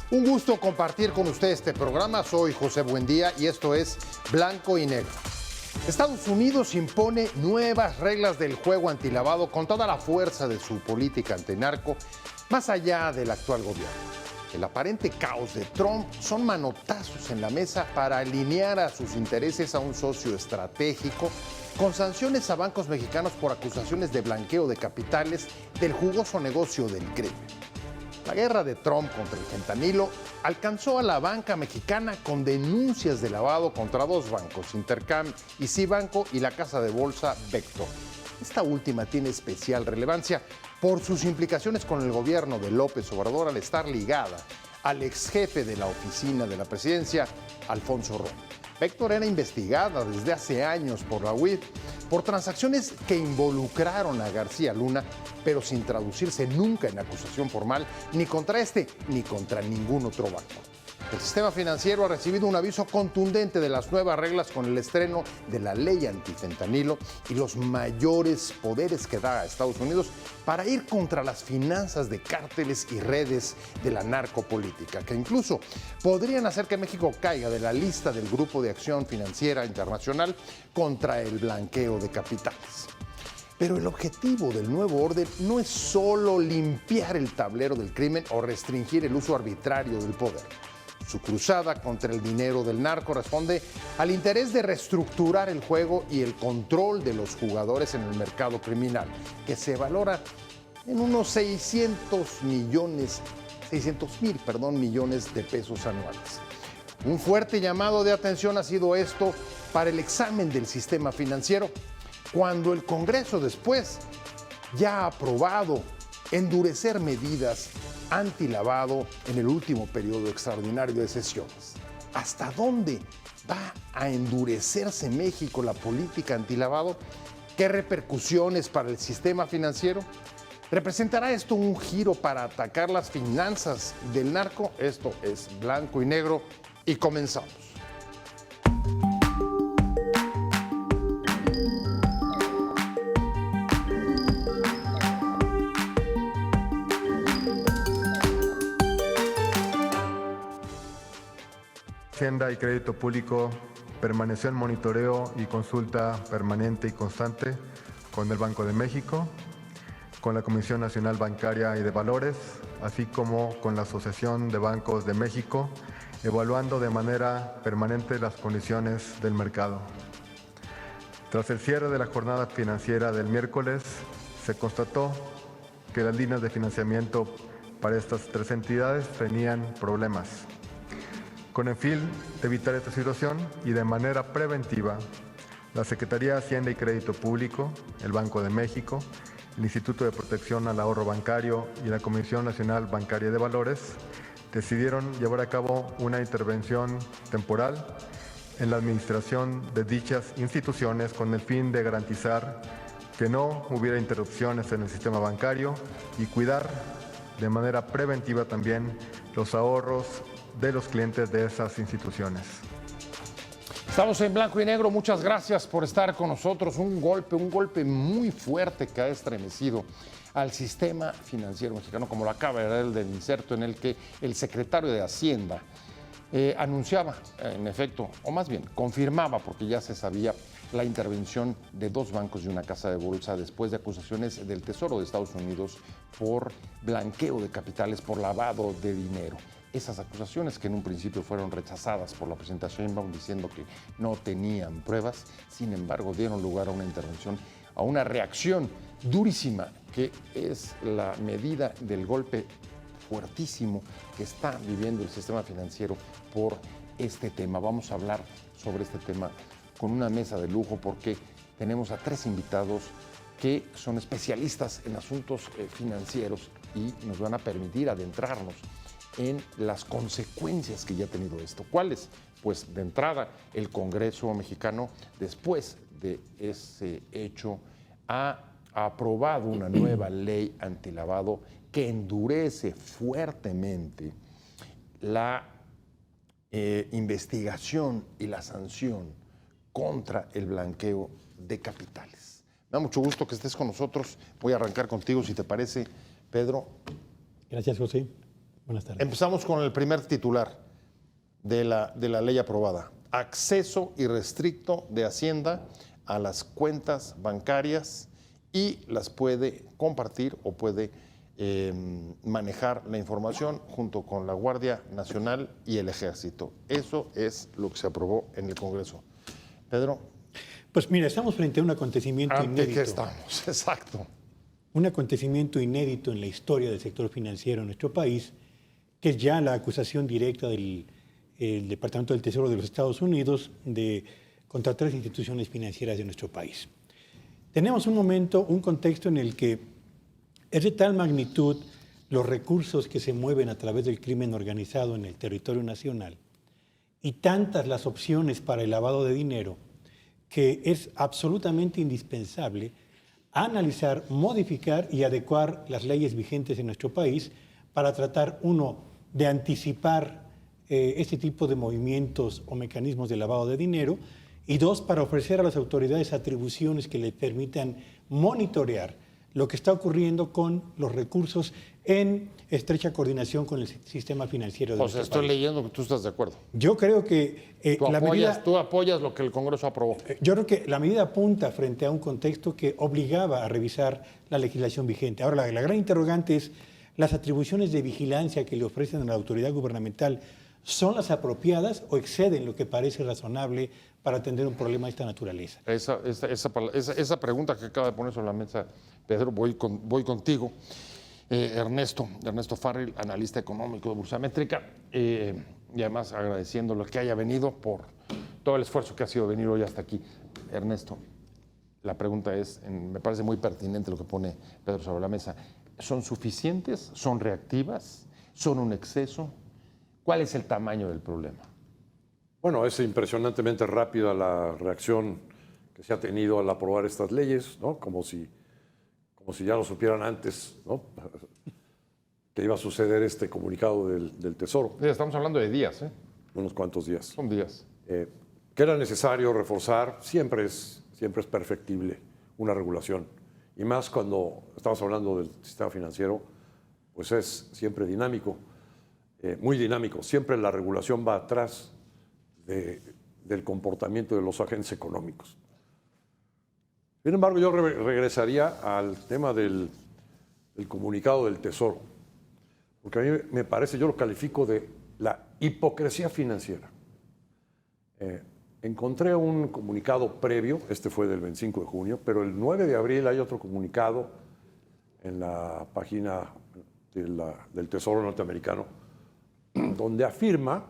Un gusto compartir con usted este programa. Soy José Buendía y esto es Blanco y Negro. Estados Unidos impone nuevas reglas del juego antilavado con toda la fuerza de su política antinarco, más allá del actual gobierno. El aparente caos de Trump son manotazos en la mesa para alinear a sus intereses a un socio estratégico, con sanciones a bancos mexicanos por acusaciones de blanqueo de capitales del jugoso negocio del crimen. La guerra de Trump contra el fentanilo alcanzó a la banca mexicana con denuncias de lavado contra dos bancos, Intercam y Cibanco, y la casa de bolsa Vector. Esta última tiene especial relevancia por sus implicaciones con el gobierno de López Obrador al estar ligada al ex jefe de la oficina de la presidencia, Alfonso Romo. Vector era investigada desde hace años por la UIF por transacciones que involucraron a García Luna, pero sin traducirse nunca en acusación formal ni contra este ni contra ningún otro banco. El sistema financiero ha recibido un aviso contundente de las nuevas reglas con el estreno de la ley antifentanilo y los mayores poderes que da a Estados Unidos para ir contra las finanzas de cárteles y redes de la narcopolítica, que incluso podrían hacer que México caiga de la lista del Grupo de Acción Financiera Internacional contra el blanqueo de capitales. Pero el objetivo del nuevo orden no es solo limpiar el tablero del crimen o restringir el uso arbitrario del poder. Su cruzada contra el dinero del narco responde al interés de reestructurar el juego y el control de los jugadores en el mercado criminal, que se valora en unos 600 mil millones de pesos anuales. Un fuerte llamado de atención ha sido esto para el examen del sistema financiero, cuando el Congreso después ya ha aprobado endurecer medidas antilavado en el último periodo extraordinario de sesiones. ¿Hasta dónde va a endurecerse México la política antilavado? ¿Qué repercusiones para el sistema financiero? ¿Representará esto un giro para atacar las finanzas del narco? Esto es Blanco y Negro y comenzamos. Hacienda y Crédito Público permaneció en monitoreo y consulta permanente y constante con el Banco de México, con la Comisión Nacional Bancaria y de Valores, así como con la Asociación de Bancos de México, evaluando de manera permanente las condiciones del mercado. Tras el cierre de la jornada financiera del miércoles, se constató que las líneas de financiamiento para estas tres entidades tenían problemas. Con el fin de evitar esta situación y de manera preventiva, la Secretaría de Hacienda y Crédito Público, el Banco de México, el Instituto de Protección al Ahorro Bancario y la Comisión Nacional Bancaria de Valores decidieron llevar a cabo una intervención temporal en la administración de dichas instituciones con el fin de garantizar que no hubiera interrupciones en el sistema bancario y cuidar de manera preventiva también los ahorros de los clientes de esas instituciones. Estamos en Blanco y Negro, muchas gracias por estar con nosotros. Un golpe muy fuerte que ha estremecido al sistema financiero mexicano, como lo acaba de dar el del inserto en el que el secretario de Hacienda anunciaba, en efecto, o más bien confirmaba, porque ya se sabía, la intervención de dos bancos y una casa de bolsa después de acusaciones del Tesoro de Estados Unidos por blanqueo de capitales, por lavado de dinero. Esas acusaciones que en un principio fueron rechazadas por la presidenta Sheinbaum diciendo que no tenían pruebas, sin embargo dieron lugar a una intervención, a una reacción durísima, que es la medida del golpe fuertísimo que está viviendo el sistema financiero por este tema. Vamos a hablar sobre este tema con una mesa de lujo porque tenemos a tres invitados que son especialistas en asuntos financieros y nos van a permitir adentrarnos en las consecuencias que ya ha tenido esto. ¿Cuáles? Pues de entrada, el Congreso mexicano, después de ese hecho, ha aprobado una nueva ley antilavado que endurece fuertemente la investigación y la sanción contra el blanqueo de capitales. Me da mucho gusto que estés con nosotros. Voy a arrancar contigo, si te parece, Pedro. Gracias, José. Buenas tardes. Empezamos con el primer titular de la ley aprobada. Acceso irrestricto de Hacienda a las cuentas bancarias y las puede compartir o puede manejar la información junto con la Guardia Nacional y el Ejército. Eso es lo que se aprobó en el Congreso. Pedro. Pues mira, estamos frente a un acontecimiento ¿Ante inédito. qué estamos? Exacto. Un acontecimiento inédito en la historia del sector financiero en nuestro país, que es ya la acusación directa del Departamento del Tesoro de los Estados Unidos contra 3 instituciones financieras de nuestro país. Tenemos un contexto en el que es de tal magnitud los recursos que se mueven a través del crimen organizado en el territorio nacional y tantas las opciones para el lavado de dinero que es absolutamente indispensable analizar, modificar y adecuar las leyes vigentes en nuestro país para tratar, uno, de anticipar este tipo de movimientos o mecanismos de lavado de dinero, y dos, para ofrecer a las autoridades atribuciones que le permitan monitorear lo que está ocurriendo con los recursos en estrecha coordinación con el sistema financiero de nuestro país. Estoy leyendo que tú estás de acuerdo. Yo creo que tú apoyas lo que el Congreso aprobó. Yo creo que la medida apunta frente a un contexto que obligaba a revisar la legislación vigente. Ahora, la gran interrogante es, ¿las atribuciones de vigilancia que le ofrecen a la autoridad gubernamental son las apropiadas o exceden lo que parece razonable para atender un problema de esta naturaleza? Esa pregunta que acaba de poner sobre la mesa, Pedro, voy contigo. Ernesto Farrell, analista económico de Bursamétrica, y además agradeciéndole que haya venido por todo el esfuerzo que ha sido venir hoy hasta aquí. Ernesto, la pregunta es, me parece muy pertinente lo que pone Pedro sobre la mesa. ¿Son suficientes? ¿Son reactivas? ¿Son un exceso? ¿Cuál es el tamaño del problema? Bueno, es impresionantemente rápida la reacción que se ha tenido al aprobar estas leyes, ¿no? Como si ya lo supieran antes, ¿no? Que iba a suceder este comunicado del Tesoro. Estamos hablando de días, ¿eh? Unos cuantos días. Son días. Que era necesario reforzar, siempre es perfectible una regulación. Y más cuando estamos hablando del sistema financiero, pues es siempre dinámico, muy dinámico. Siempre la regulación va atrás del comportamiento de los agentes económicos. Sin embargo, yo regresaría al tema del comunicado del Tesoro, porque a mí me parece, yo lo califico de la hipocresía financiera. Encontré un comunicado previo, este fue del 25 de junio, pero el 9 de abril hay otro comunicado en la página del Tesoro norteamericano, donde afirma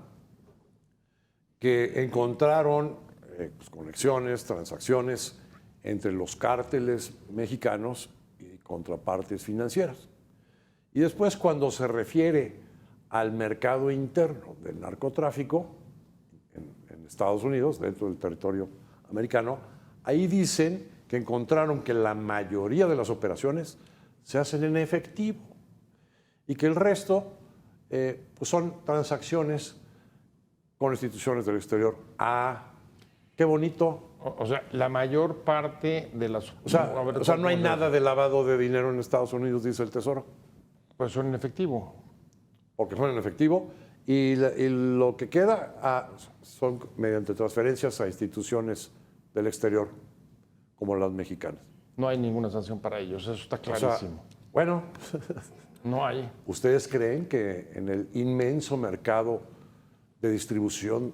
que encontraron conexiones, transacciones entre los cárteles mexicanos y contrapartes financieras. Y después, cuando se refiere al mercado interno del narcotráfico en Estados Unidos, dentro del territorio americano, ahí dicen que encontraron que la mayoría de las operaciones se hacen en efectivo y que el resto pues son transacciones con instituciones del exterior. Ah, qué bonito. O sea, la mayor parte de las... O sea, no hay nada de lavado de dinero en Estados Unidos, dice el Tesoro. Pues son en efectivo. Porque son en efectivo. Y lo que queda son mediante transferencias a instituciones del exterior, como las mexicanas. No hay ninguna sanción para ellos, eso está clarísimo. O sea, bueno, no hay. ¿Ustedes creen que en el inmenso mercado de distribución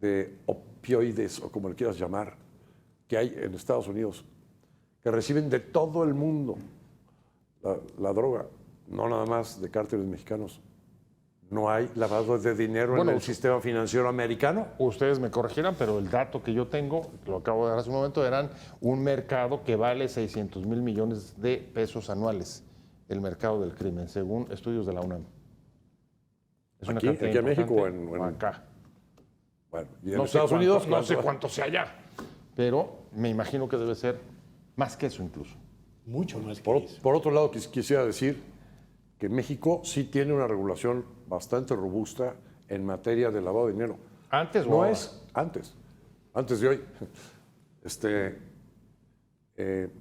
de opioides, o como le quieras llamar, que hay en Estados Unidos, que reciben de todo el mundo la droga, no nada más de cárteles mexicanos, no hay lavado de dinero en el sistema financiero americano? Ustedes me corregirán, pero el dato que yo tengo, lo acabo de dar hace un momento, eran un mercado que vale 600 mil millones de pesos anuales, el mercado del crimen, según estudios de la UNAM. Es ¿Aquí en México o en acá? Bueno, ¿y en Estados Unidos? No sé cuánto sea allá, pero me imagino que debe ser más que eso incluso. Mucho más que eso. Por otro lado, quisiera decir que México sí tiene una regulación bastante robusta en materia de lavado de dinero. ¿Antes o no ahora? Es antes de hoy.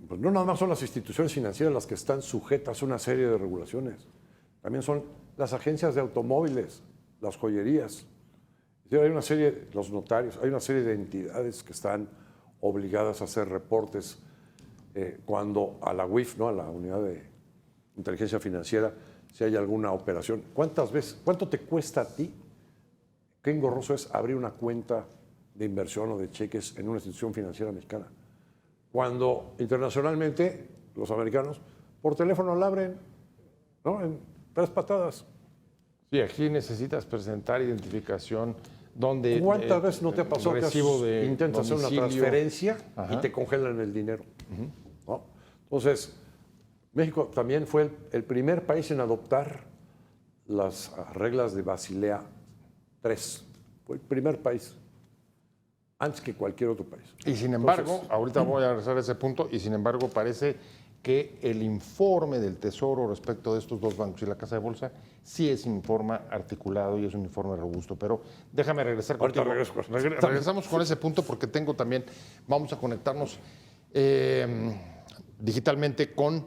Pues no nada más son las instituciones financieras las que están sujetas a una serie de regulaciones. También son las agencias de automóviles, las joyerías. Hay una serie, los notarios, hay una serie de entidades que están obligadas a hacer reportes cuando a la UIF, ¿no? A la Unidad de Inteligencia Financiera, si hay alguna operación. ¿Cuántas veces, cuánto te cuesta a ti? ¿Qué engorroso es abrir una cuenta de inversión o de cheques en una institución financiera mexicana? Cuando internacionalmente los americanos por teléfono la abren, ¿no? En 3 patadas. Sí, aquí necesitas presentar identificación donde... ¿Cuántas veces no te ha pasado que intentas hacer una transferencia y te congelan el dinero? ¿No? Entonces, México también fue el primer país en adoptar las reglas de Basilea III. Fue el primer país, antes que cualquier otro país. Y sin embargo, ahorita voy a regresar a ese punto, y sin embargo parece que el informe del Tesoro respecto de estos 2 bancos y la Casa de Bolsa sí es un informe articulado y es un informe robusto. Pero déjame regresar contigo. Regresamos con ese punto porque tengo también, vamos a conectarnos digitalmente con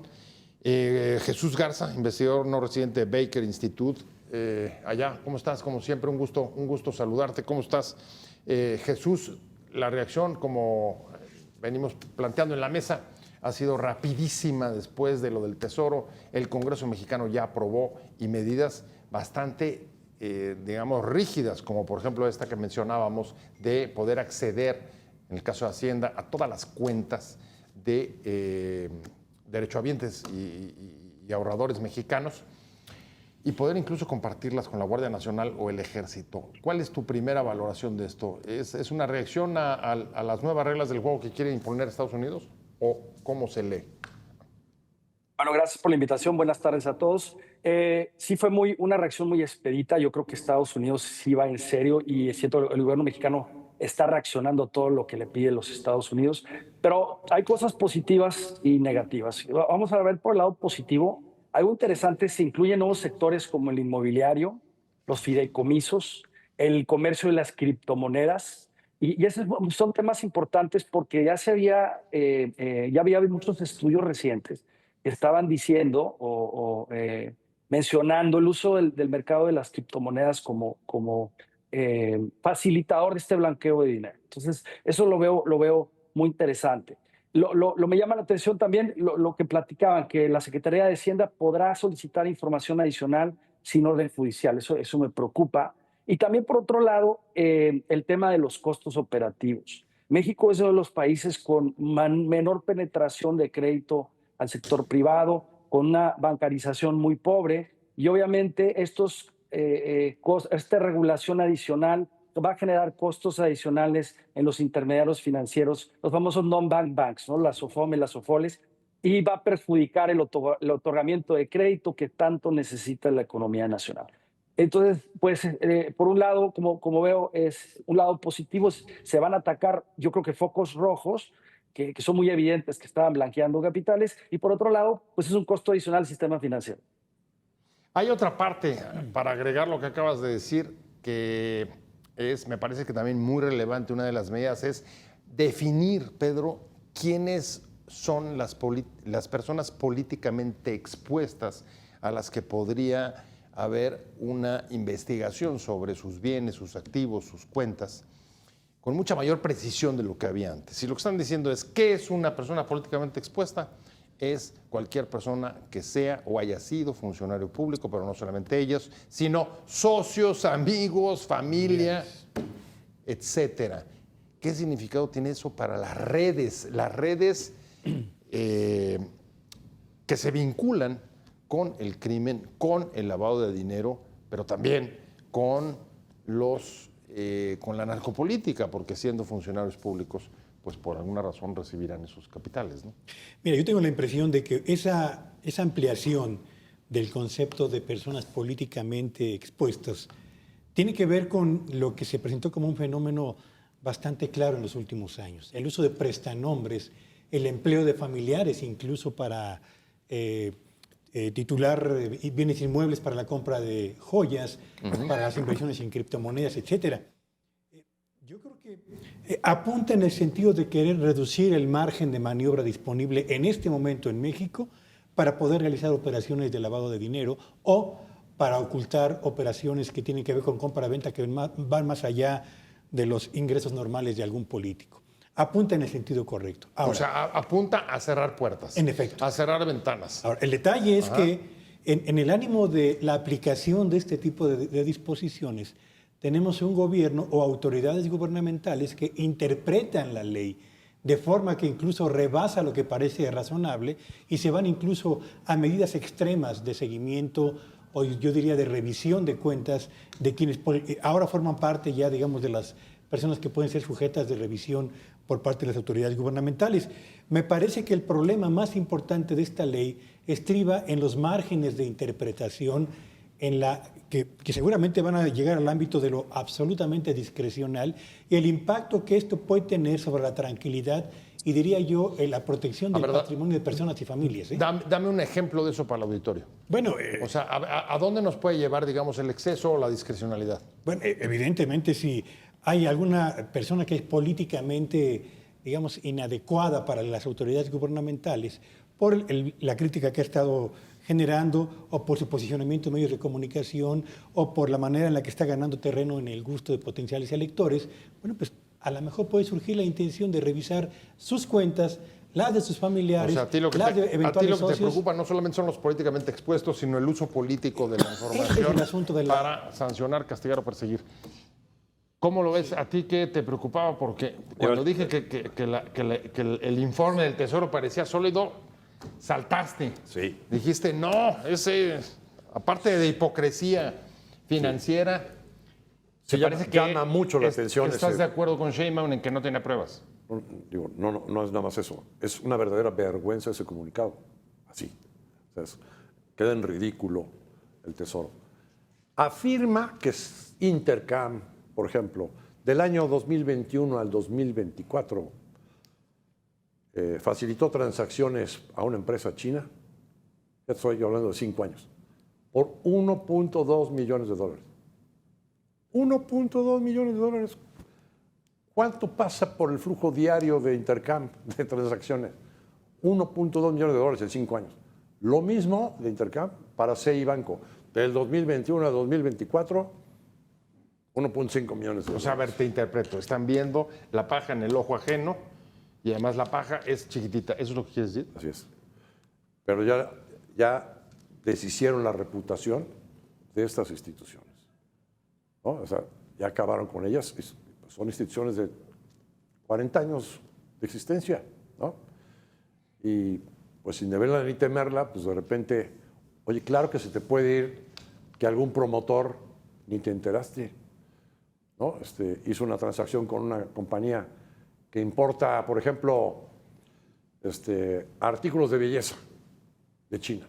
Jesús Garza, investigador no residente de Baker Institute. Allá, ¿cómo estás? Como siempre, un gusto saludarte. ¿Cómo estás? Jesús, la reacción, como venimos planteando en la mesa, ha sido rapidísima después de lo del Tesoro. El Congreso mexicano ya aprobó y medidas bastante, digamos, rígidas, como por ejemplo esta que mencionábamos, de poder acceder, en el caso de Hacienda, a todas las cuentas de derechohabientes y ahorradores mexicanos y poder incluso compartirlas con la Guardia Nacional o el Ejército. ¿Cuál es tu primera valoración de esto? ¿Es una reacción a las nuevas reglas del juego que quiere imponer Estados Unidos o cómo se lee? Bueno, gracias por la invitación. Buenas tardes a todos. Sí fue una reacción muy expedita. Yo creo que Estados Unidos sí va en serio y siento que el gobierno mexicano está reaccionando a todo lo que le pide los Estados Unidos. Pero hay cosas positivas y negativas. Vamos a ver por el lado positivo. Algo interesante, se incluyen nuevos sectores como el inmobiliario, los fideicomisos, el comercio de las criptomonedas. Y esos son temas importantes porque ya había muchos estudios recientes que estaban diciendo mencionando el uso del mercado de las criptomonedas como facilitador de este blanqueo de dinero. Entonces, eso lo veo muy interesante. Me llama la atención también lo que platicaban, que la Secretaría de Hacienda podrá solicitar información adicional sin orden judicial. Eso me preocupa. Y también, por otro lado, el tema de los costos operativos. México es uno de los países con menor penetración de crédito al sector privado, con una bancarización muy pobre, y obviamente esta regulación adicional va a generar costos adicionales en los intermediarios financieros, los famosos non-bank banks, ¿no? Las SOFOME, las SOFOLES, y va a perjudicar el otorgamiento de crédito que tanto necesita la economía nacional. Entonces, pues, por un lado, como veo, es un lado positivo, se van a atacar, yo creo que focos rojos, que son muy evidentes que estaban blanqueando capitales, y por otro lado, pues es un costo adicional al sistema financiero. Hay otra parte, para agregar lo que acabas de decir, que me parece que también muy relevante, una de las medidas es definir, Pedro, quiénes son las personas políticamente expuestas a las que podría haber una investigación sobre sus bienes, sus activos, sus cuentas, con mucha mayor precisión de lo que había antes. Si lo que están diciendo es ¿qué es una persona políticamente expuesta? Es cualquier persona que sea o haya sido funcionario público, pero no solamente ellos, sino socios, amigos, familia, etcétera. ¿Qué significado tiene eso para las redes? Las redes que se vinculan con el crimen, con el lavado de dinero, pero también con la narcopolítica, porque siendo funcionarios públicos, pues por alguna razón recibirán esos capitales, ¿no? Mira, yo tengo la impresión de que esa ampliación del concepto de personas políticamente expuestas tiene que ver con lo que se presentó como un fenómeno bastante claro en los últimos años. El uso de prestanombres, el empleo de familiares incluso para titular bienes inmuebles para la compra de joyas, para las inversiones en criptomonedas, etcétera. Yo creo que apunta en el sentido de querer reducir el margen de maniobra disponible en este momento en México para poder realizar operaciones de lavado de dinero o para ocultar operaciones que tienen que ver con compra-venta que van más allá de los ingresos normales de algún político. Apunta en el sentido correcto. Ahora, O sea, apunta a cerrar puertas. En efecto. A cerrar ventanas. Ahora, el detalle es que en el ánimo de la aplicación de este tipo de disposiciones, tenemos un gobierno o autoridades gubernamentales que interpretan la ley de forma que incluso rebasa lo que parece razonable y se van incluso a medidas extremas de seguimiento o yo diría de revisión de cuentas de quienes ahora forman parte ya, digamos, de las personas que pueden ser sujetas de revisión por parte de las autoridades gubernamentales. Me parece que el problema más importante de esta ley estriba en los márgenes de interpretación que seguramente van a llegar al ámbito de lo absolutamente discrecional y el impacto que esto puede tener sobre la tranquilidad y diría yo la protección del patrimonio de personas y familias. Dame un ejemplo de eso para el auditorio. Bueno, o sea, ¿a dónde nos puede llevar, digamos, el exceso o la discrecionalidad? Bueno, evidentemente si hay alguna persona que es políticamente, digamos, inadecuada para las autoridades gubernamentales por la crítica que ha estado generando o por su posicionamiento en medios de comunicación o por la manera en la que está ganando terreno en el gusto de potenciales electores, bueno, pues a lo mejor puede surgir la intención de revisar sus cuentas, las de sus familiares, o sea, las de eventuales socios. Te preocupa no solamente son los políticamente expuestos, sino el uso político de la información es el asunto para sancionar, castigar o perseguir. ¿Cómo lo ves? ¿A ti qué te preocupaba? Porque cuando dije que el informe del Tesoro parecía sólido, saltaste. Sí. Dijiste, no, aparte de hipocresía financiera, Sí, parece que llama mucho la atención. ¿Estás de acuerdo con Sheinbaum en que no tiene pruebas? No es nada más eso. Es una verdadera vergüenza ese comunicado. Así. O sea, queda en ridículo el Tesoro. Afirma que Intercam, por ejemplo, del año 2021 al 2024, facilitó transacciones a una empresa china, ya estoy hablando de 5 años, por 1.2 millones de dólares. 1.2 millones de dólares. ¿Cuánto pasa por el flujo diario de Intercam de transacciones? 1.2 millones de dólares en 5 años. Lo mismo de Intercam para CI Banco. Del 2021 a 2024, 1.5 millones de dólares. O sea, a ver, te interpreto. Están viendo la paja en el ojo ajeno y además la paja es chiquitita. ¿Eso es lo que quieres decir? Así es. Pero ya deshicieron la reputación de estas instituciones, ¿no? O sea, ya acabaron con ellas. Son instituciones de 40 años de existencia, ¿no? Y pues sin deberla ni temerla, pues de repente, oye, claro que se te puede ir que algún promotor ni te enteraste, ¿no? Hizo una transacción con una compañía que importa, por ejemplo, artículos de belleza de China.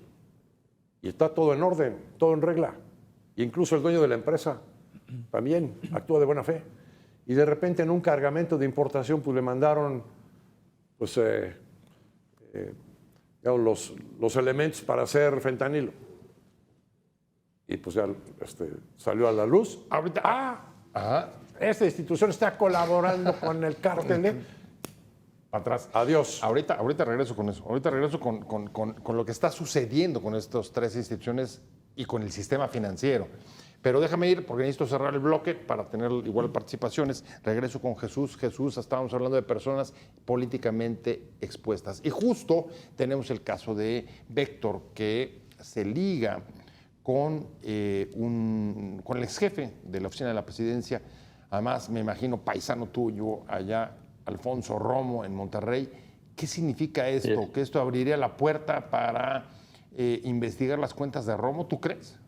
Y está todo en orden, todo en regla. E incluso el dueño de la empresa también actúa de buena fe. Y de repente en un cargamento de importación pues le mandaron pues, digamos, los elementos para hacer fentanilo. Y pues ya salió a la luz. Ahorita, esta institución está colaborando con el cártel. Atrás. Adiós. Ahorita regreso con eso. Ahorita regreso con lo que está sucediendo con estas 3 instituciones y con el sistema financiero. Pero déjame ir, porque necesito cerrar el bloque para tener igual participaciones. Regreso con Jesús. Jesús, estábamos hablando de personas políticamente expuestas. Y justo tenemos el caso de Héctor, que se liga con el ex jefe de la oficina de la presidencia, además me imagino paisano tuyo allá, Alfonso Romo, en Monterrey. ¿Qué significa esto? Sí. ¿Que esto abriría la puerta para investigar las cuentas de Romo? ¿Tú crees?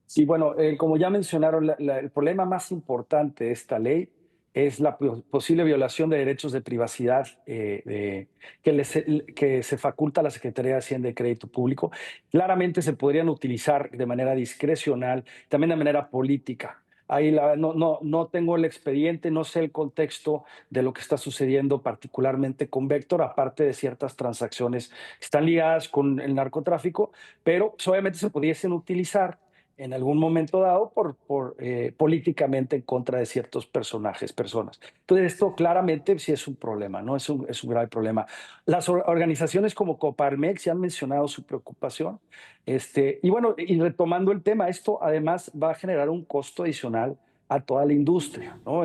Sí, bueno, como ya mencionaron, el problema más importante de esta ley es la posible violación de derechos de privacidad que se faculta a la Secretaría de Hacienda y Crédito Público. Claramente se podrían utilizar de manera discrecional, también de manera política. Ahí no tengo el expediente, no sé el contexto de lo que está sucediendo particularmente con Héctor, aparte de ciertas transacciones que están ligadas con el narcotráfico, pero pues, obviamente se pudiesen utilizar en algún momento dado políticamente en contra de ciertos personas. Entonces, esto claramente sí es un problema, ¿no? Es un grave problema. Las organizaciones como Coparmex ya han mencionado su preocupación. Y bueno, y retomando el tema, esto además va a generar un costo adicional a toda la industria, ¿no?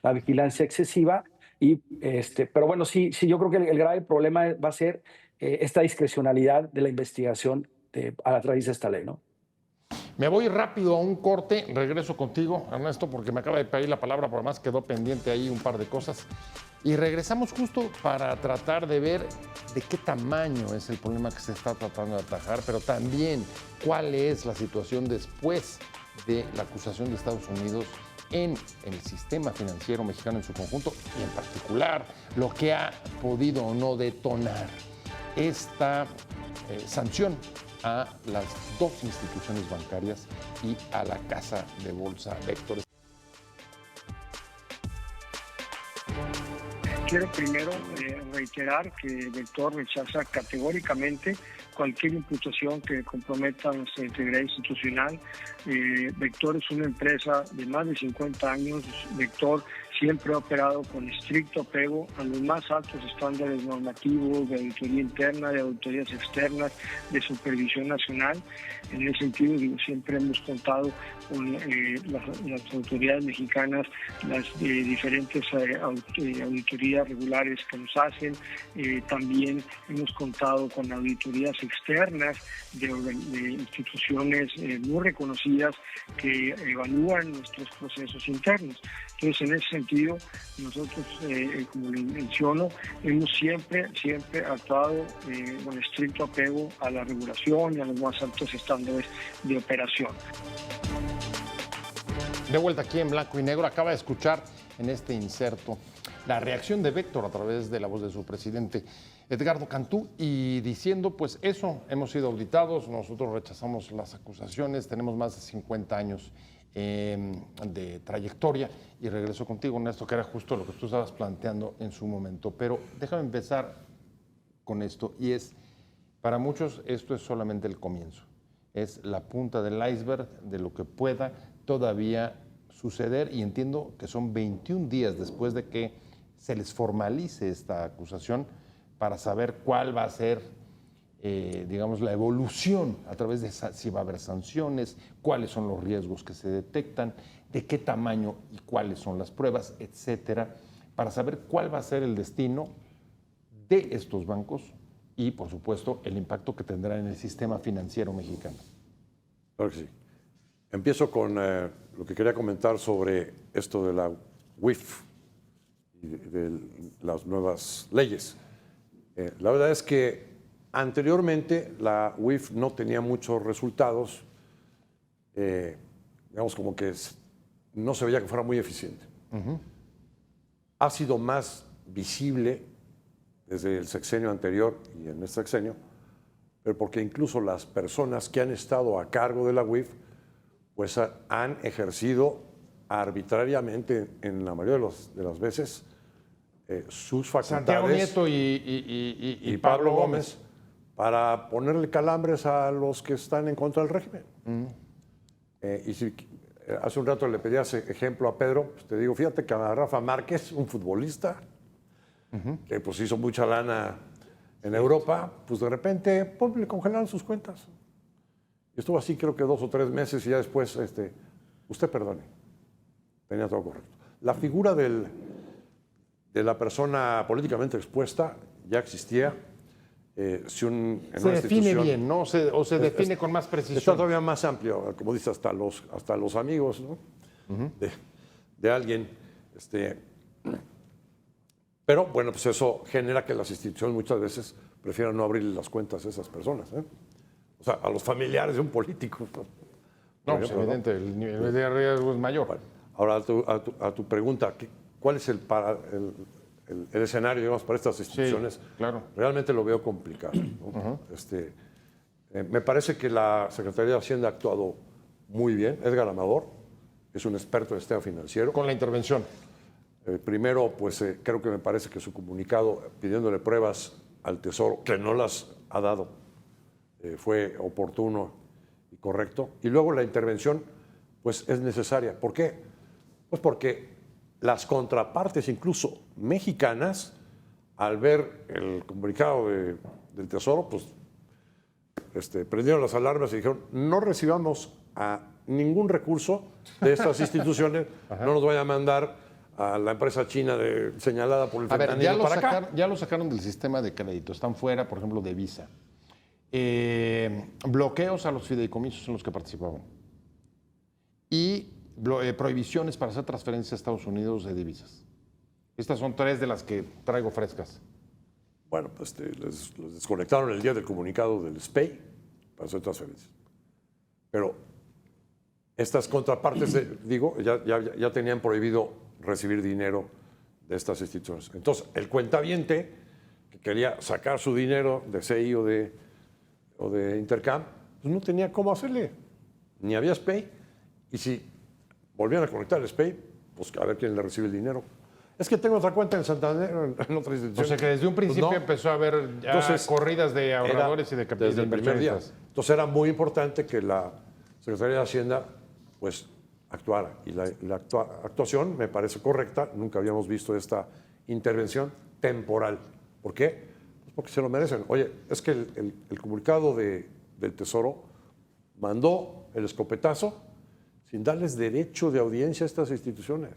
La vigilancia excesiva. Pero bueno, sí, yo creo que el grave problema va a ser esta discrecionalidad de la investigación a raíz de esta ley, ¿no? Me voy rápido a un corte, regreso contigo, Ernesto, porque me acaba de pedir la palabra, por más quedó pendiente ahí un par de cosas. Y regresamos justo para tratar de ver de qué tamaño es el problema que se está tratando de atajar, pero también cuál es la situación después de la acusación de Estados Unidos en el sistema financiero mexicano en su conjunto y en particular lo que ha podido o no detonar esta sanción a las dos instituciones bancarias y a la casa de bolsa Vector. Quiero primero reiterar que Vector rechaza categóricamente cualquier imputación que comprometa nuestra integridad institucional. Vector es una empresa de más de 50 años. Vector siempre ha operado con estricto apego a los más altos estándares normativos de auditoría interna, de auditorías externas, de supervisión nacional. En ese sentido, siempre hemos contado con las autoridades mexicanas, las diferentes auditorías regulares que nos hacen. También hemos contado con auditorías externas de instituciones muy reconocidas que evalúan nuestros procesos internos. Entonces, en ese sentido, nosotros, como les menciono, hemos siempre actuado con estricto apego a la regulación y a los más altos estándares de operación. De vuelta aquí en Blanco y Negro, acaba de escuchar en este inserto la reacción de Vector a través de la voz de su presidente Edgardo Cantú y diciendo, pues eso, hemos sido auditados, nosotros rechazamos las acusaciones, tenemos más de 50 años de trayectoria. Y regreso contigo, Ernesto, que era justo lo que tú estabas planteando en su momento. Pero déjame empezar con esto, y es, para muchos esto es solamente el comienzo, es la punta del iceberg de lo que pueda todavía suceder, y entiendo que son 21 días después de que se les formalice esta acusación para saber cuál va a ser digamos, la evolución a través de si va a haber sanciones, cuáles son los riesgos que se detectan, de qué tamaño y cuáles son las pruebas, etcétera, para saber cuál va a ser el destino de estos bancos y, por supuesto, el impacto que tendrá en el sistema financiero mexicano. Claro que sí. Empiezo con lo que quería comentar sobre esto de la UIF y de las nuevas leyes. La verdad es que anteriormente la UIF no tenía muchos resultados, digamos como que no se veía que fuera muy eficiente. Ha sido más visible desde el sexenio anterior y en este sexenio, pero porque incluso las personas que han estado a cargo de la UIF pues han ejercido arbitrariamente en la mayoría de las veces sus facultades. Santiago Nieto y Pablo Gómez para ponerle calambres a los que están en contra del régimen. Y si hace un rato le pedías ejemplo a Pedro, pues te digo, fíjate que a Rafa Márquez, un futbolista, que pues hizo mucha lana en Europa, pues de repente le congelaron sus cuentas. Y estuvo así creo que 2 o 3 meses y ya después, usted perdone, tenía todo correcto. La figura de la persona políticamente expuesta ya existía. Se define bien, ¿no? O se define con más precisión. Está todavía más amplio, como dice, hasta los amigos, ¿no? de alguien. Pero bueno, pues eso genera que las instituciones muchas veces prefieran no abrirle las cuentas a esas personas. O sea, a los familiares de un político. No, pues evidente, el nivel de riesgo es mayor. Bueno, ahora a tu pregunta, ¿cuál es el escenario, digamos, para estas instituciones? Sí, claro. Realmente lo veo complicado, ¿no? Me parece que la Secretaría de Hacienda ha actuado muy bien. Edgar Amador es un experto en sistema financiero. Con la intervención. Primero, pues creo que me parece que su comunicado pidiéndole pruebas al Tesoro, que no las ha dado, fue oportuno y correcto. Y luego la intervención, pues es necesaria. ¿Por qué? Pues porque las contrapartes, incluso mexicanas, al ver el comunicado del Tesoro, pues prendieron las alarmas y dijeron, no recibamos a ningún recurso de estas instituciones, no nos vayan a mandar a la empresa china señalada por el A ver, fentanilo para acá. ya lo sacaron del sistema de crédito, están fuera, por ejemplo, de Visa. Bloqueos a los fideicomisos en los que participaban. Y prohibiciones para hacer transferencias a Estados Unidos de divisas. Estas son 3 de las que traigo frescas. Bueno, pues les desconectaron el día del comunicado del SPEI para hacer transferencias. Pero estas contrapartes, ya tenían prohibido recibir dinero de estas instituciones. Entonces, el cuentaviente que quería sacar su dinero de CI o de Intercam, pues no tenía cómo hacerle. Ni había SPEI. Y si volvían a conectar el SPEI, pues a ver quién le recibe el dinero. Es que tengo otra cuenta en Santander, en otra institución. O sea que desde un principio Pues no. empezó a haber ya corridas de ahorradores y de capitales. Desde el primer día. Entonces era muy importante que la Secretaría de Hacienda pues actuara. Y la actuación me parece correcta. Nunca habíamos visto esta intervención temporal. ¿Por qué? Pues porque se lo merecen. Oye, es que el comunicado del Tesoro mandó el escopetazo sin darles derecho de audiencia a estas instituciones.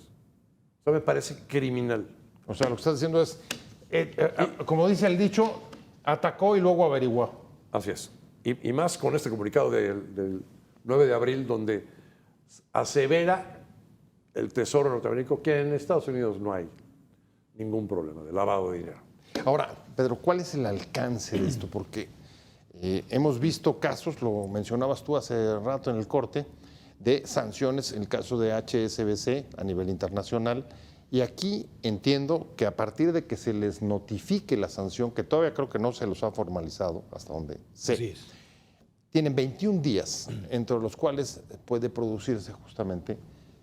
Eso me parece criminal. O sea, lo que estás diciendo es, como dice el dicho, atacó y luego averiguó. Así es. Y más con este comunicado del 9 de abril, donde asevera el Tesoro norteamericano que en Estados Unidos no hay ningún problema de lavado de dinero. Ahora, Pedro, ¿cuál es el alcance de esto? Porque hemos visto casos, lo mencionabas tú hace rato en el corte, de sanciones, en el caso de HSBC a nivel internacional, y aquí entiendo que a partir de que se les notifique la sanción, que todavía creo que no se los ha formalizado, hasta donde sé, Así es. tienen 21 días, entre los cuales puede producirse justamente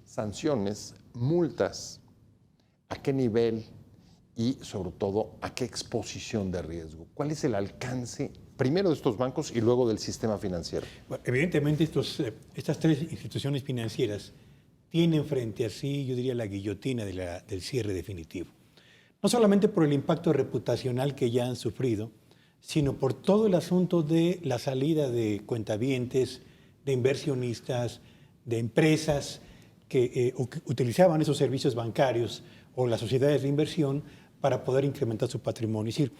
sanciones, multas, a qué nivel y sobre todo a qué exposición de riesgo. ¿Cuál es el alcance primero de estos bancos y luego del sistema financiero? Bueno, evidentemente estas 3 instituciones financieras tienen frente a sí, yo diría, la guillotina del cierre definitivo. No solamente por el impacto reputacional que ya han sufrido, sino por todo el asunto de la salida de cuentavientes, de inversionistas, de empresas que utilizaban esos servicios bancarios o las sociedades de inversión para poder incrementar su patrimonio. Es decir,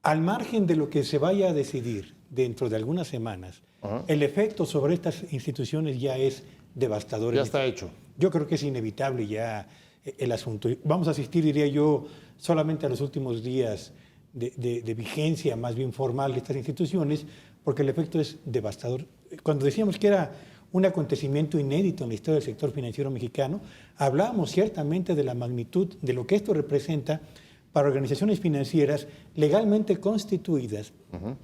al margen de lo que se vaya a decidir dentro de algunas semanas, el efecto sobre estas instituciones ya es devastador. Ya está hecho. Yo creo que es inevitable ya el asunto. Vamos a asistir, diría yo, solamente a los últimos días de vigencia más bien formal de estas instituciones, porque el efecto es devastador. Cuando decíamos que era un acontecimiento inédito en la historia del sector financiero mexicano, hablábamos ciertamente de la magnitud de lo que esto representa para organizaciones financieras legalmente constituidas,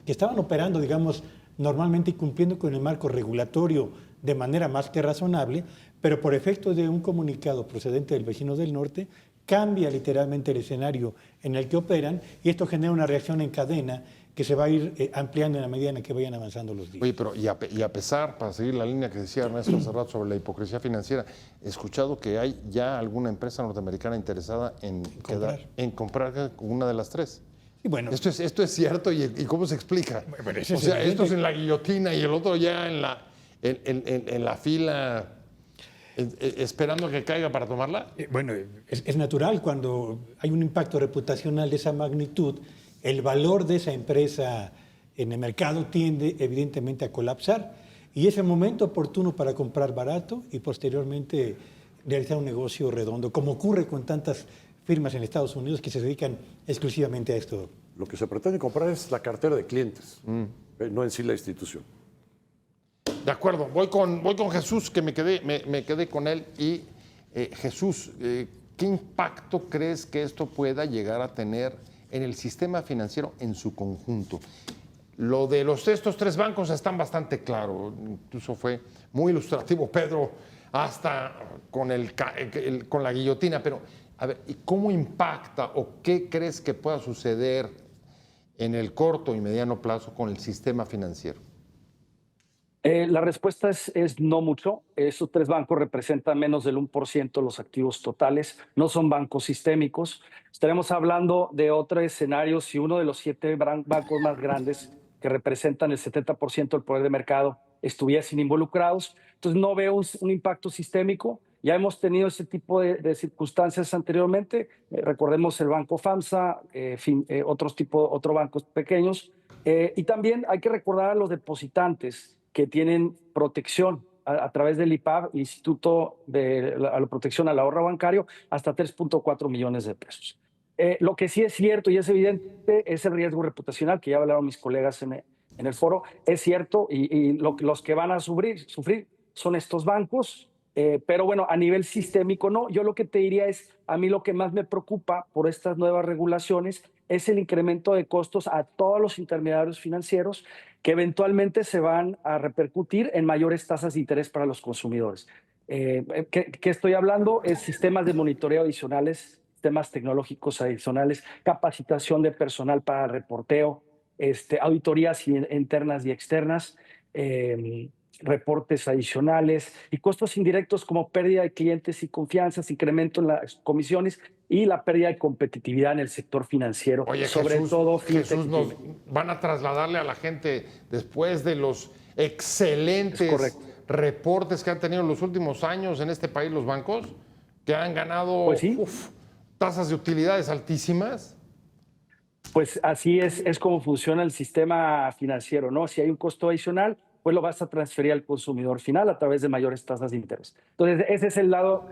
que estaban operando, digamos, normalmente y cumpliendo con el marco regulatorio de manera más que razonable, pero por efecto de un comunicado procedente del vecino del norte, cambia literalmente el escenario en el que operan y esto genera una reacción en cadena que se va a ir ampliando en la medida en que vayan avanzando los días. Oye, pero y a pesar, para seguir la línea que decía Ernesto hace rato sobre la hipocresía financiera, he escuchado que hay ya alguna empresa norteamericana interesada en comprar una de las 3. Y bueno, Esto es cierto y ¿cómo se explica? Bueno, eso O es sea, evidente. esto es en la guillotina y el otro ya en la fila esperando que caiga para tomarla. Bueno, es natural cuando hay un impacto reputacional de esa magnitud, el valor de esa empresa en el mercado tiende evidentemente a colapsar y es el momento oportuno para comprar barato y posteriormente realizar un negocio redondo, como ocurre con tantas firmas en Estados Unidos que se dedican exclusivamente a esto. Lo que se pretende comprar es la cartera de clientes, no en sí la institución. De acuerdo, voy con Jesús, que me quedé con él. Y Jesús, ¿qué impacto crees que esto pueda llegar a tener en el sistema financiero en su conjunto? Lo de estos 3 bancos están bastante claro, incluso fue muy ilustrativo, Pedro, hasta con la guillotina, pero a ver, ¿y cómo impacta o qué crees que pueda suceder en el corto y mediano plazo con el sistema financiero? La respuesta es no mucho. Esos 3 bancos representan menos del 1% de los activos totales. No son bancos sistémicos. Estaremos hablando de otro escenario si uno de los 7 bancos más grandes que representan el 70% del poder de mercado estuviesen involucrados. Entonces no veo un impacto sistémico. Ya hemos tenido ese tipo de circunstancias anteriormente. Recordemos el Banco FAMSA, otros bancos pequeños. Y también hay que recordar a los depositantes que tienen protección a través del IPAB, Instituto de la Protección al Ahorro Bancario, hasta 3.4 millones de pesos. Lo que sí es cierto y es evidente es el riesgo reputacional, que ya hablaron mis colegas en el foro. Es cierto, y los que van a sufrir son estos bancos, pero bueno, a nivel sistémico no. Yo lo que te diría es, a mí lo que más me preocupa por estas nuevas regulaciones es el incremento de costos a todos los intermediarios financieros que eventualmente se van a repercutir en mayores tasas de interés para los consumidores. ¿Qué estoy hablando? Es sistemas de monitoreo adicionales, sistemas tecnológicos adicionales, capacitación de personal para reporteo, auditorías internas y externas, reportes adicionales y costos indirectos como pérdida de clientes y confianzas, incremento en las comisiones y la pérdida de competitividad en el sector financiero. Oye, sobre todo Jesús, nos van a trasladarle a la gente después de los excelentes reportes que han tenido en los últimos años en este país los bancos, que han ganado Pues sí. tasas de utilidades altísimas. Pues así es como funciona el sistema financiero, ¿no? Si hay un costo adicional, pues lo vas a transferir al consumidor final a través de mayores tasas de interés. Entonces, ese es el lado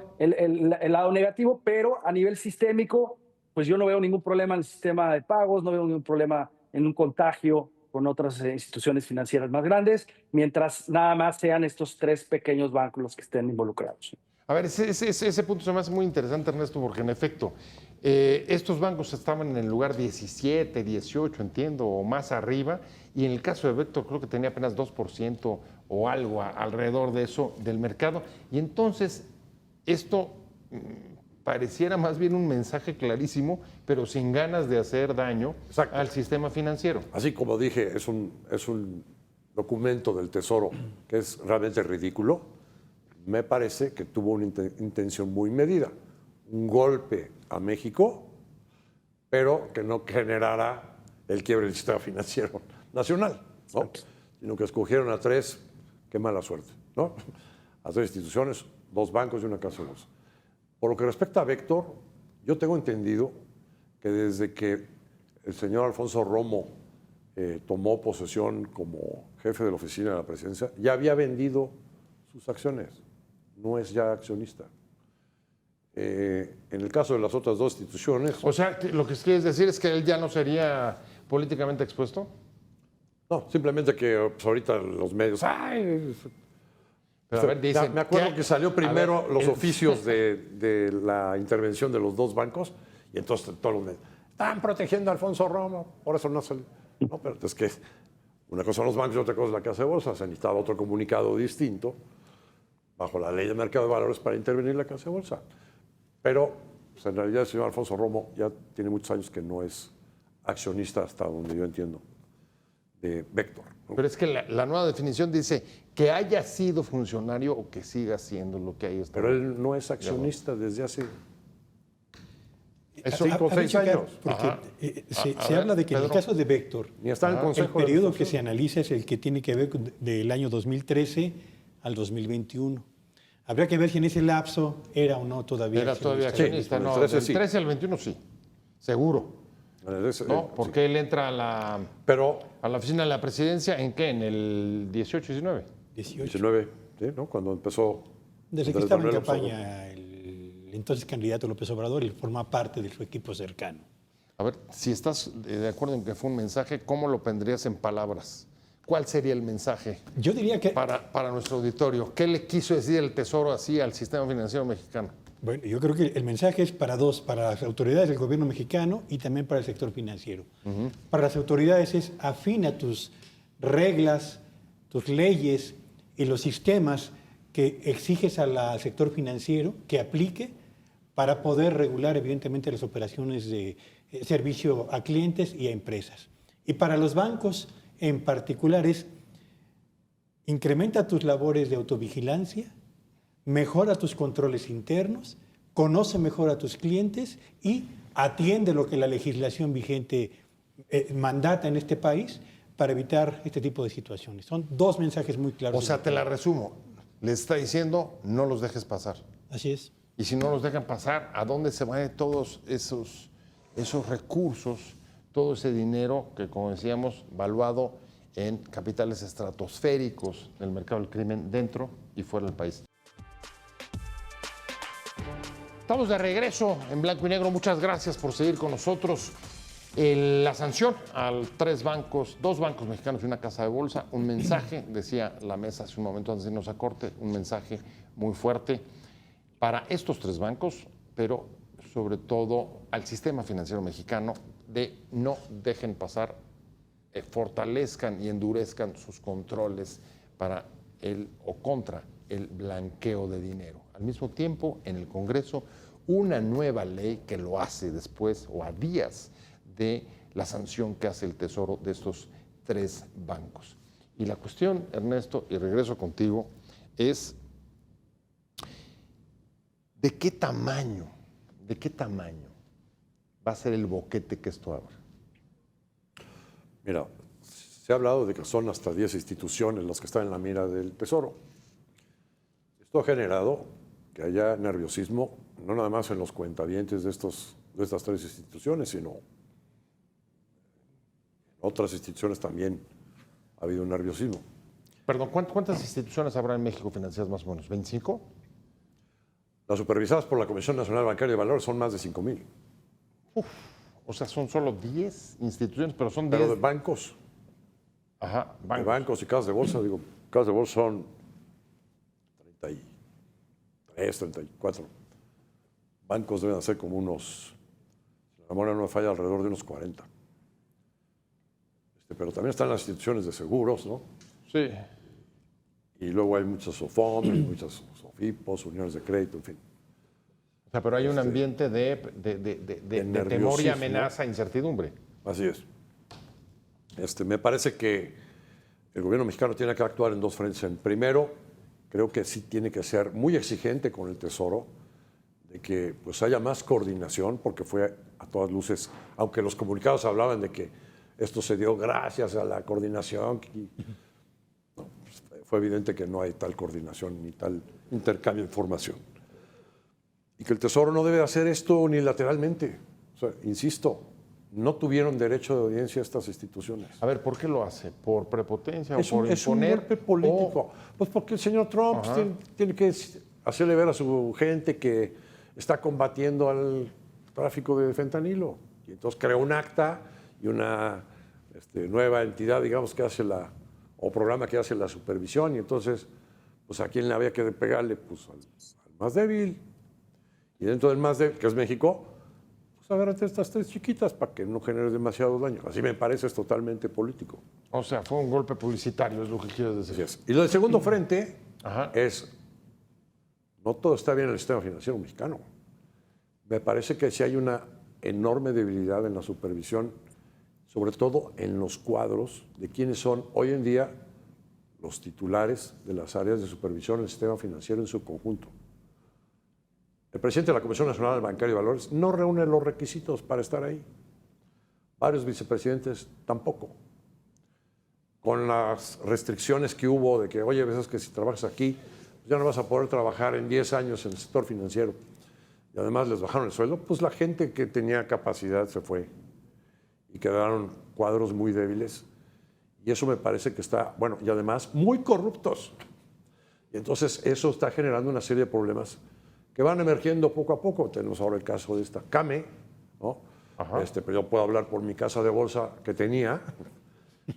negativo, pero a nivel sistémico, pues yo no veo ningún problema en el sistema de pagos, no veo ningún problema en un contagio con otras instituciones financieras más grandes, mientras nada más sean estos 3 pequeños bancos los que estén involucrados. A ver, ese punto se me hace muy interesante, Ernesto, porque en efecto, estos bancos estaban en el lugar 17, 18, entiendo, o más arriba, y en el caso de Vector creo que tenía apenas 2% o algo alrededor de eso del mercado. Y entonces esto pareciera más bien un mensaje clarísimo, pero sin ganas de hacer daño al sistema financiero. Así como dije, es un documento del Tesoro que es realmente ridículo. Me parece que tuvo una intención muy medida, un golpe a México, pero que no generara el quiebre del sistema financiero nacional, ¿no? Sino que escogieron a 3, qué mala suerte, ¿no? A 3 instituciones, 2 bancos y una casa de bolsa. Por lo que respecta a Vector, yo tengo entendido que desde que el señor Alfonso Romo tomó posesión como jefe de la oficina de la presidencia, ya había vendido sus acciones. No es ya accionista. En el caso de las otras 2 instituciones... O sea, lo que quieres decir es que él ya no sería políticamente expuesto. No, simplemente que pues, ahorita los medios... ¡Ay! Pero a ver, dicen, me acuerdo que salió primero los oficios de la intervención de los 2 bancos y entonces todos los medios están protegiendo a Alfonso Romo, por eso no salió. No, pero es que una cosa son los bancos y otra cosa es la casa de bolsa. Se necesitaba otro comunicado distinto bajo la ley de mercado de valores para intervenir la casa de bolsa. Pero pues, en realidad el señor Alfonso Romo ya tiene muchos años que no es accionista, hasta donde yo entiendo, de Vector, ¿no? Pero es que la nueva definición dice que haya sido funcionario o que siga siendo lo que hay. Pero él no es accionista desde hace 5 o 6 checar, años. Porque se habla de que en el caso de Vector, Ni está en el el Consejo de periodo que Administración. se analiza es el que tiene que ver del año 2013 al 2021. Habría que ver si en ese lapso era o no todavía Era todavía accionista. accionista, Sí, no, el 13 del sí. 13 al 21 sí, seguro. ¿No? Porque él entra a la oficina de la presidencia, ¿en qué? ¿En el 18, 19? 19, ¿sí? ¿No? Cuando empezó... Desde que Andrés estaba en Manuel López campaña el entonces candidato López Obrador, él forma parte de su equipo cercano. A ver, si estás de acuerdo en que fue un mensaje, ¿cómo lo pondrías en palabras? ¿Cuál sería el mensaje Yo diría que... para nuestro auditorio? ¿Qué le quiso decir el Tesoro así al sistema financiero mexicano? Bueno, yo creo que el mensaje es para 2, para las autoridades del gobierno mexicano y también para el sector financiero. Para las autoridades es afina tus reglas, tus leyes y los sistemas que exiges al sector financiero que aplique para poder regular evidentemente las operaciones de servicio a clientes y a empresas. Y para los bancos en particular es incrementa tus labores de autovigilancia, mejora tus controles internos, conoce mejor a tus clientes y atiende lo que la legislación vigente mandata en este país para evitar este tipo de situaciones. Son dos mensajes muy claros. O sea, te la resumo. Le está diciendo, no los dejes pasar. Así es. Y si no los dejan pasar, ¿a dónde se van todos esos recursos, todo ese dinero que, como decíamos, valuado en capitales estratosféricos del mercado del crimen dentro y fuera del país? Estamos de regreso en Blanco y Negro. Muchas gracias por seguir con nosotros. La sanción a dos bancos mexicanos y una casa de bolsa, un mensaje, decía la mesa hace un momento antes de irnos a corte, un mensaje muy fuerte para estos 3 bancos, pero sobre todo al sistema financiero mexicano, de no dejen pasar, fortalezcan y endurezcan sus controles para contra el blanqueo de dinero. Al mismo tiempo, en el Congreso, una nueva ley que lo hace después o a días de la sanción que hace el Tesoro de estos 3 bancos. Y la cuestión, Ernesto, y regreso contigo, es ¿de qué tamaño va a ser el boquete que esto abra? Mira, se ha hablado de que son hasta 10 instituciones las que están en la mira del Tesoro. Esto ha generado que haya nerviosismo, no nada más en los cuentavientes de estas 3 instituciones, sino en otras instituciones también ha habido un nerviosismo. Perdón, ¿cuántas instituciones habrá en México financiadas más o menos? ¿25? Las supervisadas por la Comisión Nacional Bancaria de Valores son más de 5,000. O sea, son solo 10 instituciones, pero son 10. Pero de bancos. Ajá, bancos. De bancos y casas de bolsa, casas de bolsa son 33, 34. Bancos deben ser como unos, si la memoria no me falla, alrededor de unos 40. Pero también están las instituciones de seguros, ¿no? Sí. Y luego hay muchos SOFOM, muchas SOFIPOS, uniones de crédito, en fin. O sea, pero hay un ambiente de temor y amenaza, incertidumbre. Así es. Me parece que el gobierno mexicano tiene que actuar en 2 frentes. Primero, creo que sí tiene que ser muy exigente con el Tesoro, de que pues haya más coordinación, porque fue a todas luces, aunque los comunicados hablaban de que esto se dio gracias a la coordinación, no, pues fue evidente que no hay tal coordinación ni tal intercambio de información. Y que el Tesoro no debe hacer esto unilateralmente. O sea, insisto, no tuvieron derecho de audiencia a estas instituciones. A ver, ¿por qué lo hace? ¿Por prepotencia o por imponer? Es un golpe político. Pues porque el señor Trump tiene que hacerle ver a su gente que está combatiendo al tráfico de fentanilo. Y entonces creó un acta y una nueva entidad, digamos, que hace o programa que hace la supervisión. Y entonces, pues a quién le había que pegarle, pues al más débil. Y dentro del más débil, que es México, pues agárrate estas 3 chiquitas para que no genere demasiado daño. Así me parece, es totalmente político. O sea, fue un golpe publicitario, es lo que quieres decir. Así es. Y lo del segundo frente es, no todo está bien en el sistema financiero mexicano. Me parece que sí hay una enorme debilidad en la supervisión, sobre todo en los cuadros de quiénes son hoy en día los titulares de las áreas de supervisión del sistema financiero en su conjunto. El presidente de la Comisión Nacional Bancaria de Valores no reúne los requisitos para estar ahí. Varios vicepresidentes tampoco. Con las restricciones que hubo de que, oye, ves que si trabajas aquí, ya no vas a poder trabajar en 10 años en el sector financiero. Y además les bajaron el sueldo, pues la gente que tenía capacidad se fue. Y quedaron cuadros muy débiles. Y eso me parece que está, bueno, y además muy corruptos. Y entonces eso está generando una serie de problemas que van emergiendo poco a poco. Tenemos ahora el caso de esta CAME, ¿no? Pero yo puedo hablar por mi casa de bolsa que tenía,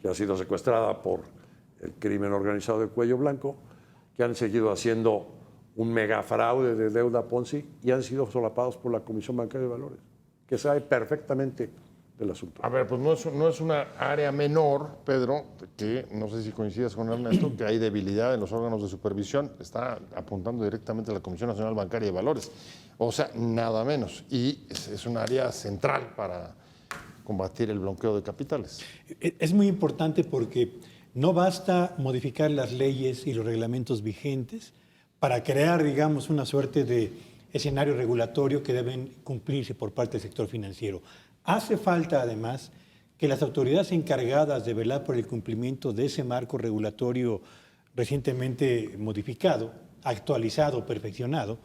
que ha sido secuestrada por el crimen organizado del cuello blanco, que han seguido haciendo un megafraude de deuda Ponzi y han sido solapados por la Comisión Bancaria de Valores, que sabe perfectamente del asunto. A ver, pues no es una área menor, Pedro, que no sé si coincidas con Ernesto, que hay debilidad en los órganos de supervisión. Está apuntando directamente a la Comisión Nacional Bancaria de Valores. O sea, nada menos. Y es un área central para combatir el blanqueo de capitales. Es muy importante porque No basta modificar las leyes y los reglamentos vigentes para crear, digamos, una suerte de escenario regulatorio que deben cumplirse por parte del sector financiero. Hace falta, además, que las autoridades encargadas de velar por el cumplimiento de ese marco regulatorio recientemente modificado, actualizado, perfeccionado,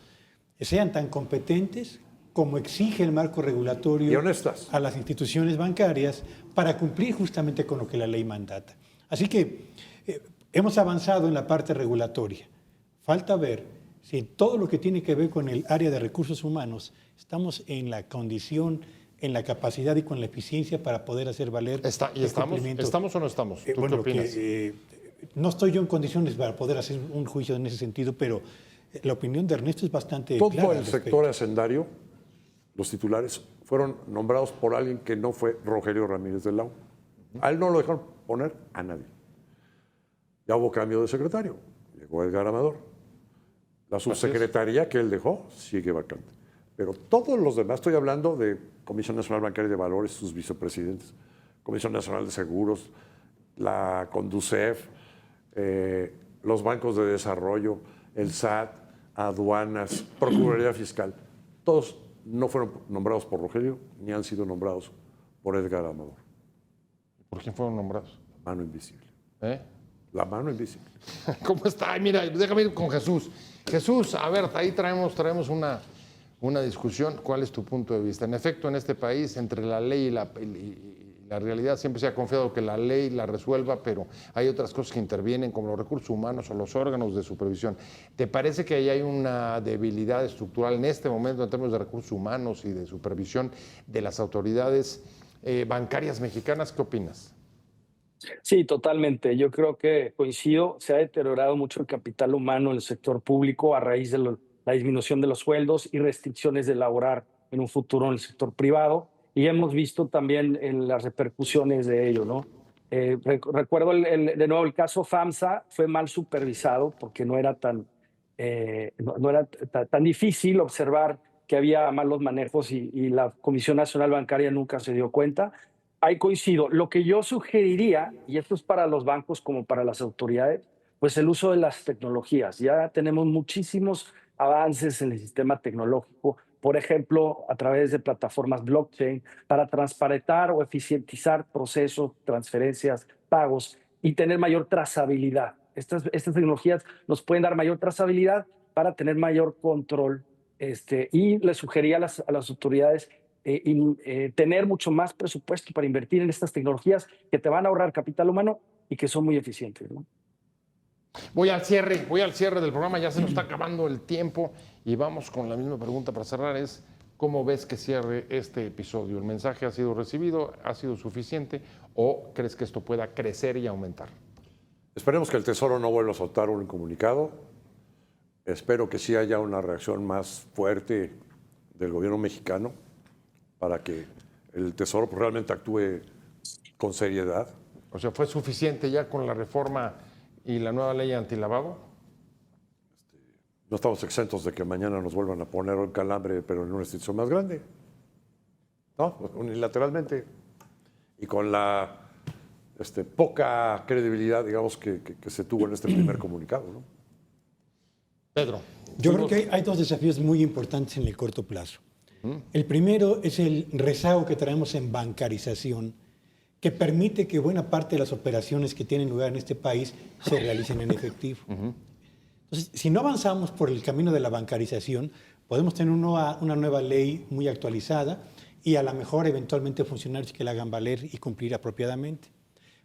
sean tan competentes como exige el marco regulatorio y honestas a las instituciones bancarias para cumplir justamente con lo que la ley mandata. Así que hemos avanzado en la parte regulatoria. Falta ver si todo lo que tiene que ver con el área de recursos humanos estamos en la condición, en la capacidad y con la eficiencia para poder hacer valer ¿Estamos o no estamos? ¿Tú bueno, qué opinas? No estoy yo en condiciones para poder hacer un juicio en ese sentido, pero la opinión de Ernesto es bastante todo clara. el sector hacendario, los titulares, fueron nombrados por alguien que no fue Rogelio Ramírez de Lau. A él no lo dejaron poner a nadie. Ya hubo cambio de secretario. Llegó Edgar Amador. La subsecretaría que él dejó sigue vacante. Pero todos los demás, estoy hablando de Comisión Nacional Bancaria de Valores, sus vicepresidentes, Comisión Nacional de Seguros, la Conducef, los bancos de desarrollo, el SAT, aduanas, Procuraduría Fiscal, todos no fueron nombrados por Rogelio ni han sido nombrados por Edgar Amador. ¿Por quién fueron nombrados? La mano invisible. ¿Eh? La mano invisible. ¿Cómo está? Ay, mira, déjame ir con Jesús. Jesús, a ver, ahí traemos una discusión. ¿Cuál es tu punto de vista? En efecto, en este país, entre la ley y la realidad, siempre se ha confiado que la ley la resuelva, pero hay otras cosas que intervienen, como los recursos humanos o los órganos de supervisión. ¿Te parece que ahí hay una debilidad estructural en este momento en términos de recursos humanos y de supervisión de las autoridades bancarias mexicanas? ¿Qué opinas? Sí, totalmente. Yo creo que coincido, se ha deteriorado mucho el capital humano en el sector público a raíz de la disminución de los sueldos y restricciones de laborar en un futuro en el sector privado. Y hemos visto también en las repercusiones de ello, ¿no? Recuerdo de nuevo el caso FAMSA, fue mal supervisado porque no era tan difícil observar que había malos manejos y la Comisión Nacional Bancaria nunca se dio cuenta. Ahí coincido. Lo que yo sugeriría, y esto es para los bancos como para las autoridades, pues el uso de las tecnologías. Ya tenemos muchísimos avances en el sistema tecnológico, por ejemplo, a través de plataformas blockchain, para transparentar o eficientizar procesos, transferencias, pagos y tener mayor trazabilidad. Estas tecnologías nos pueden dar mayor trazabilidad para tener mayor control. Y le sugería a las autoridades tener mucho más presupuesto para invertir en estas tecnologías que te van a ahorrar capital humano y que son muy eficientes, ¿no? Voy al cierre del programa, ya se nos está acabando el tiempo y vamos con la misma pregunta para cerrar, es ¿cómo ves que cierre este episodio? ¿El mensaje ha sido recibido? ¿Ha sido suficiente? ¿O crees que esto pueda crecer y aumentar? Esperemos que el Tesoro no vuelva a soltar un comunicado. Espero que sí haya una reacción más fuerte del gobierno mexicano para que el Tesoro realmente actúe con seriedad. O sea, ¿fue suficiente ya con la reforma y la nueva ley antilavado? No estamos exentos de que mañana nos vuelvan a poner un calambre, pero en una institución más grande. ¿No? Unilateralmente. Y con la poca credibilidad, digamos, que se tuvo en este primer comunicado, ¿no? Pedro. Yo creo que hay dos desafíos muy importantes en el corto plazo. El primero es el rezago que traemos en bancarización, que permite que buena parte de las operaciones que tienen lugar en este país se realicen en efectivo. Entonces, si no avanzamos por el camino de la bancarización, podemos tener una nueva ley muy actualizada y a lo mejor eventualmente funcionarios que la hagan valer y cumplir apropiadamente.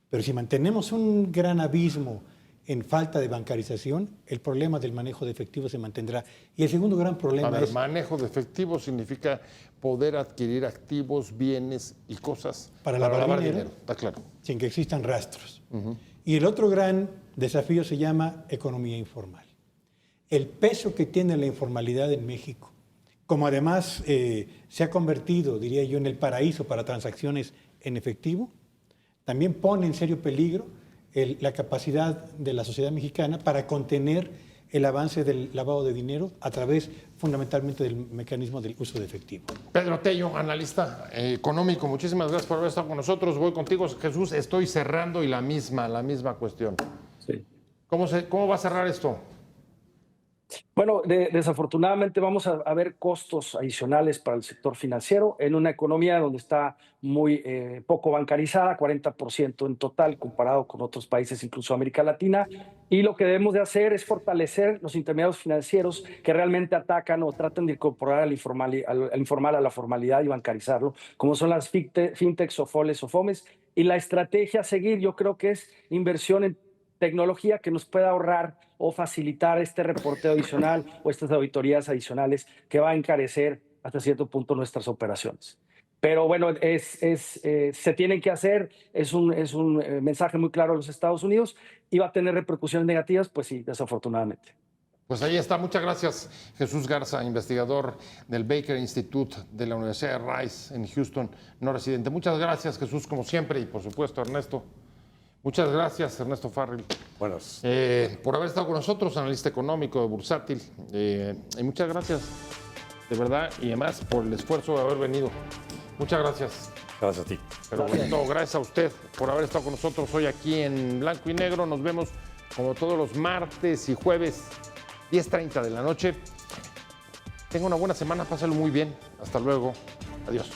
Pero si mantenemos un gran abismo en falta de bancarización, el problema del manejo de efectivo se mantendrá. Y el segundo gran problema es... manejo de efectivo significa poder adquirir activos, bienes y cosas para lavar dinero, está claro. Sin que existan rastros. Y el otro gran desafío se llama economía informal. El peso que tiene la informalidad en México, como además se ha convertido, diría yo, en el paraíso para transacciones en efectivo, también pone en serio peligro la capacidad de la sociedad mexicana para contener el avance del lavado de dinero a través fundamentalmente del mecanismo del uso de efectivo. Pedro Tello, analista económico, muchísimas gracias por haber estado con nosotros. Voy contigo, Jesús. Estoy cerrando y la misma cuestión. Sí. ¿Cómo va a cerrar esto? Bueno, desafortunadamente vamos a ver costos adicionales para el sector financiero en una economía donde está muy poco bancarizada, 40% en total comparado con otros países, incluso América Latina. Y lo que debemos de hacer es fortalecer los intermediarios financieros que realmente atacan o tratan de incorporar al informal a la formalidad y bancarizarlo, como son las fintechs o foles o fomes. Y la estrategia a seguir yo creo que es inversión en tecnología que nos pueda ahorrar o facilitar este reporteo adicional o estas auditorías adicionales que va a encarecer hasta cierto punto nuestras operaciones. Pero bueno, se tienen que hacer, es un mensaje muy claro a los Estados Unidos y va a tener repercusiones negativas, pues sí, desafortunadamente. Pues ahí está. Muchas gracias, Jesús Garza, investigador del Baker Institute de la Universidad de Rice en Houston, no residente. Muchas gracias, Jesús, como siempre, y por supuesto, Ernesto. Muchas gracias, Ernesto Farrell. Buenas. Por haber estado con nosotros, analista económico de Bursátil. Y muchas gracias, de verdad, y además por el esfuerzo de haber venido. Muchas gracias. Gracias a ti. Pero bueno, todo, gracias a usted por haber estado con nosotros hoy aquí en Blanco y Negro. Nos vemos como todos los martes y jueves, 10:30 de la noche. Tenga una buena semana, pásalo muy bien. Hasta luego. Adiós.